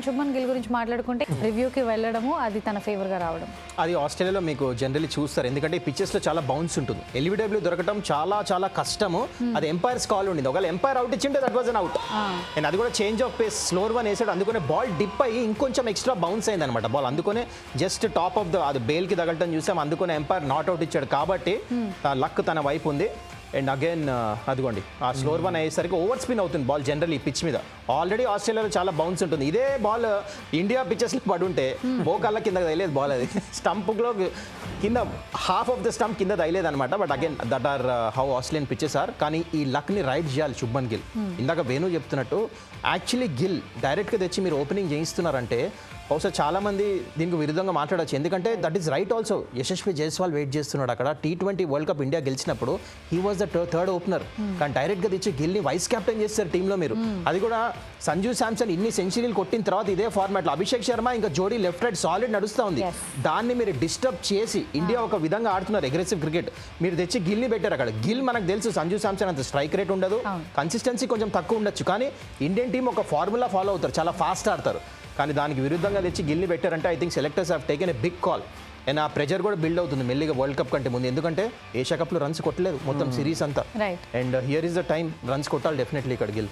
శుభ్మన్ గిల్ గురించి మాట్లాడుకుంటే రివ్యూకి వెళ్ళడము అది తన ఫేవర్గా రావడం, అది ఆస్ట్రేలియాలో మీకు జనరల్లీ చూస్తారు, ఎందుకంటే ఈ పిచ్చెస్లో చాలా బౌన్స్ ఉంటుంది. ఎల్బిడబ్ల్యూ దొరకడం చాలా చాలా కష్టము. అది ఎంపైర్స్ కాల్ ఉండింది, ఒకవేళ ఎంపైర్ అవుట్ ఇచ్చింటే that was an out. And అది కూడా change of pace slower one వేసాడు, అందుకనే బాల్ డిప్ అయ్యి ఇంకొంచెం ఎక్స్ట్రా బౌన్స్ అయింది అనమాట బాల్. అందుకనే జస్ట్ టాప్ ఆఫ్ ద అది బేల్కి తగలటం చూసాం, అందుకనే ఎంపైర్ నాట్ అవుట్ ఇచ్చాడు. కాబట్టి లక్ తన వైపు ఉంది. అండ్ అగైన్ అదిగోండి ఆ స్లోర్ వన్ అయ్యేసరికి ఓవర్ స్పిన్ అవుతుంది బాల్ జనరల్లీ పిచ్ మీద. ఆల్రెడీ ఆస్ట్రేలియాలో చాలా బౌన్స్ ఉంటుంది. ఇదే బాల్ ఇండియా పిచ్చెస్లో పడుంటే మోకాళ్ళ కింద తగిలేదు బాల్, అది స్టంప్లో కింద హాఫ్ ఆఫ్ ద స్టంప్ కింద తగిలేదు అనమాట. But again that are how Australian pitches are. కానీ ఈ లక్ని రైడ్ చేయాలి శుభ్మన్ గిల్. ఇందాక వేణు చెప్తున్నట్టు యాక్చువల్లీ గిల్ డైరెక్ట్గా తెచ్చి మీరు ఓపెనింగ్ చేయిస్తున్నారంటే బహుశా చాలా మంది దీనికి విరుద్ధంగా మాట్లాడచ్చు, ఎందుకంటే that is right also. Yashasvi Jaiswal wait చేస్తున్నాడు అక్కడ. T20 వరల్డ్ కప్ ఇండియా గెలిచినప్పుడు he was the third opener. కానీ డైరెక్ట్గా తెచ్చి గిల్ని వైస్ కెప్టెన్ చేస్తారు టీంలో మీరు. అది కూడా సంజు శాంసన్ ఇన్ని సెంచరీలు కొట్టిన తర్వాత ఇదే ఫార్మాట్లో అభిషేక్ శర్మ ఇంకా జోడీ లెఫ్ట్ రైట్ సాలిడ్ నడుస్తూ ఉంది. దాన్ని మీరు డిస్టర్బ్ చేసి ఇండియా ఒక విధంగా ఆడుతున్నారు అగ్రెసివ్ క్రికెట్. మీరు తెచ్చి గిల్ని పెట్టారు అక్కడ. గిల్ మనకు తెలుసు సంజు శాంసన్ అంత స్ట్రైక్ రేట్ ఉండదు, కన్సిస్టెన్సీ కొంచెం తక్కువ ఉండొచ్చు. కానీ ఇండియన్ టీం ఒక ఫార్ములా ఫాలో అవుతారు, చాలా ఫాస్ట్ ఆడతారు. కానీ దానికి విరుద్ధంగా తెచ్చి గిల్ని పెట్టారంటే I think selectors have taken a big call. And ఆ ప్రెజర్ కూడా బిల్డ్ అవుతుంది మెల్లిగా వరల్డ్ కప్ కంటే ముందు, ఎందుకంటే ఏషియా కప్లో రన్స్ కొట్టలేదు మొత్తం సిరీస్ అంతా. And here is the time runs కొట్టాలి డెఫినెట్లీ ఇక్కడ గిల్.